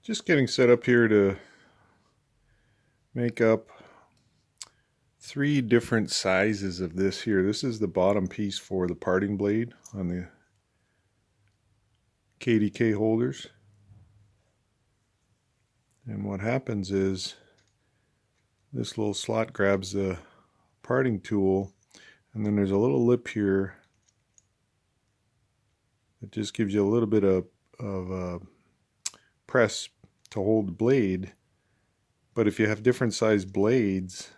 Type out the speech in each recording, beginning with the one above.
Just getting set up here to make up 3 different sizes of this here. This is the bottom piece for the parting blade on the KDK holders. And what happens is this little slot grabs the parting tool, and then there's a little lip here that just gives you a little bit of press to hold the blade. But if you have different size blades,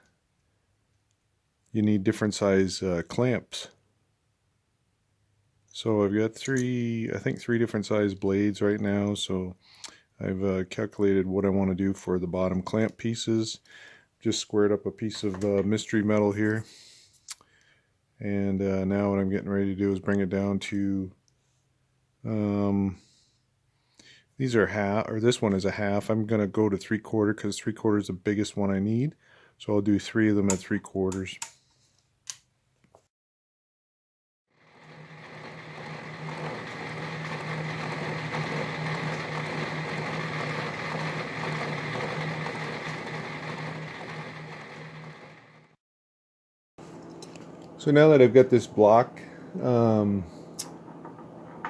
you need different size clamps. So I've got three different size blades right now. So I've calculated what I want to do for the bottom clamp pieces. Just squared up a piece of mystery metal here. And now what I'm getting ready to do is bring it down to, these are half, or this one is a half. I'm going to go to 3/4 because 3/4 is the biggest one I need. So I'll do 3 of them at 3/4. So now that I've got this block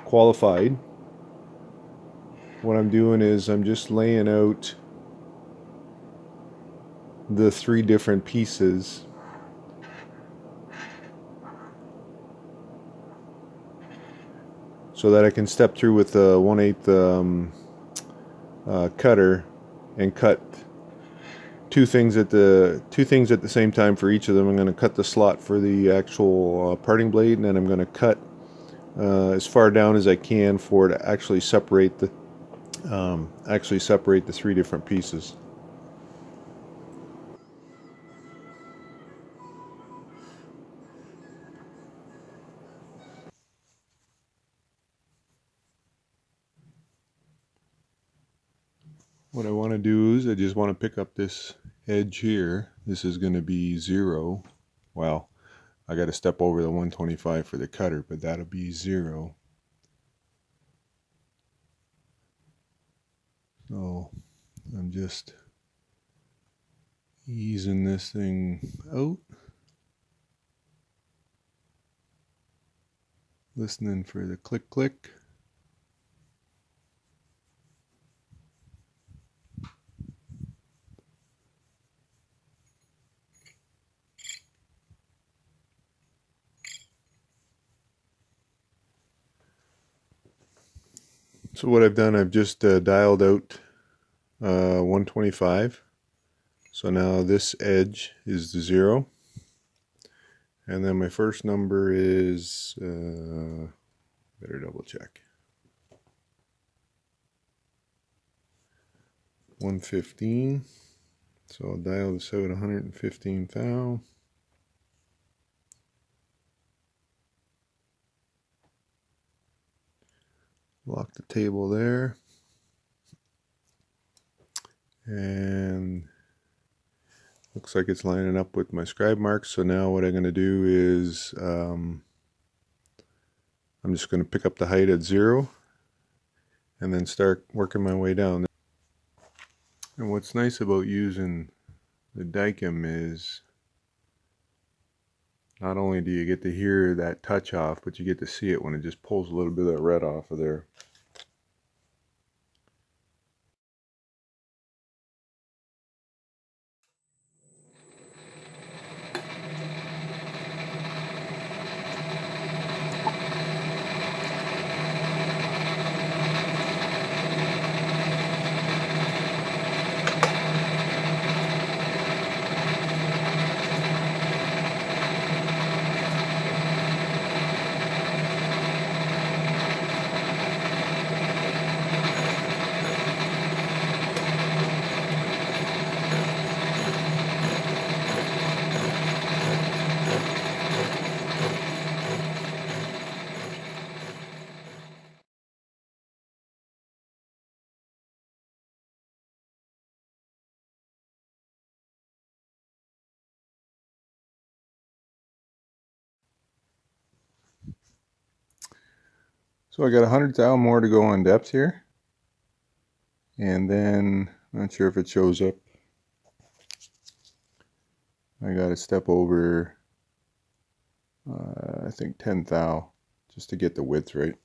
qualified, what I'm doing is I'm just laying out the 3 different pieces so that I can step through with the 1/8 cutter and cut two things at the same time for each of them. I'm going to cut the slot for the actual parting blade, and then I'm going to cut as far down as I can for it to actually separate the 3 different pieces. What I want to do is I just want to pick up this edge here. This is going to be 0. Well, I got to step over the 125 for the cutter, but that'll be 0. So I'm just easing this thing out, listening for the click click. So what I've done, I've just dialed out 125. So now this edge is the 0. And then my first number is, better double check, 115. So I'll dial this out 115 thou. Lock the table there. And looks like it's lining up with my scribe marks. So now what I'm going to do is I'm just going to pick up the height at 0 and then start working my way down. And what's nice about using the Dicam is not only do you get to hear that touch off, but you get to see it when it just pulls a little bit of that red off of there. So I got 100 thou more to go on depth here. And then, not sure if it shows up, I got to step over, I think 10 thou, just to get the width right.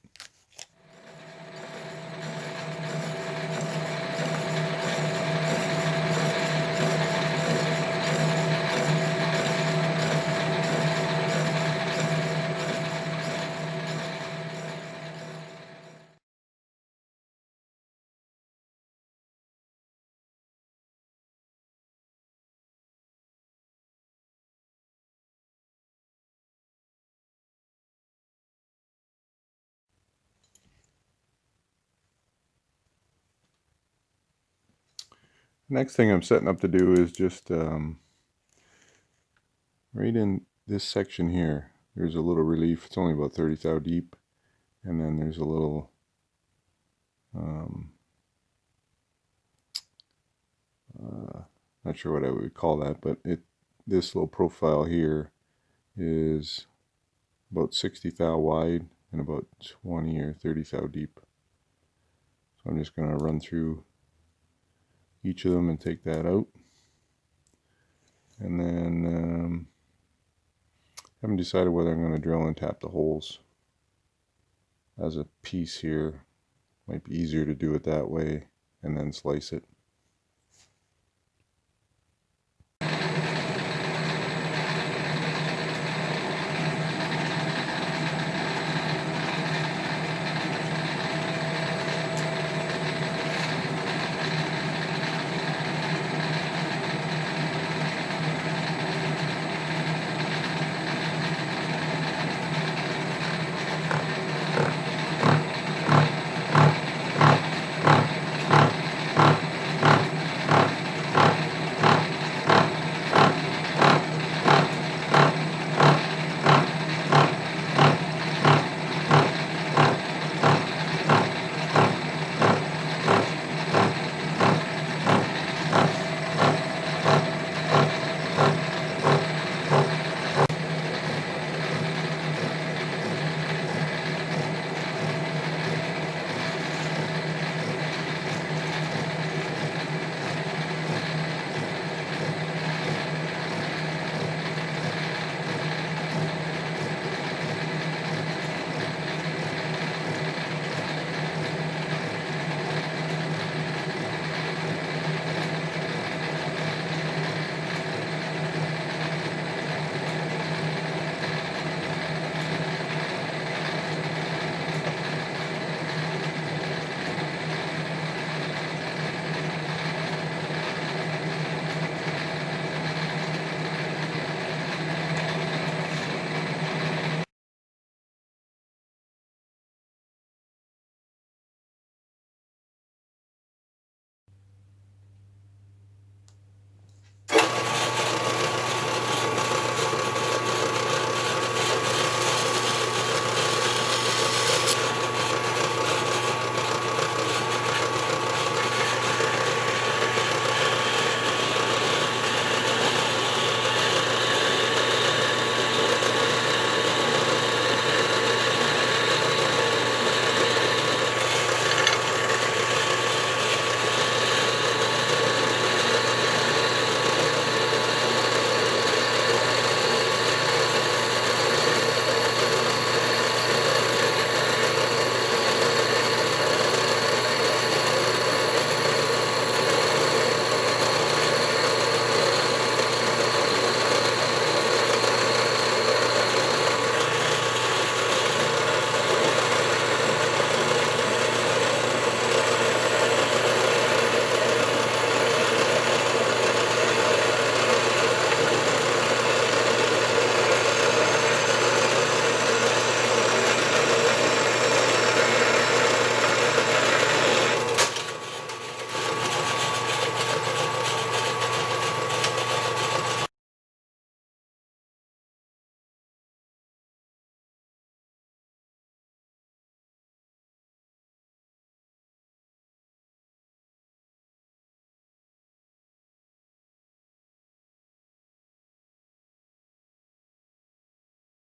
Next thing I'm setting up to do is just right in this section here, there's a little relief. It's only about 30 thou deep, and then there's a little not sure what I would call that, but this little profile here is about 60 thou wide and about 20 or 30 thou deep. So I'm just going to run through each of them and take that out. And then haven't decided whether I'm going to drill and tap the holes as a piece here. Might be easier to do it that way and then slice it.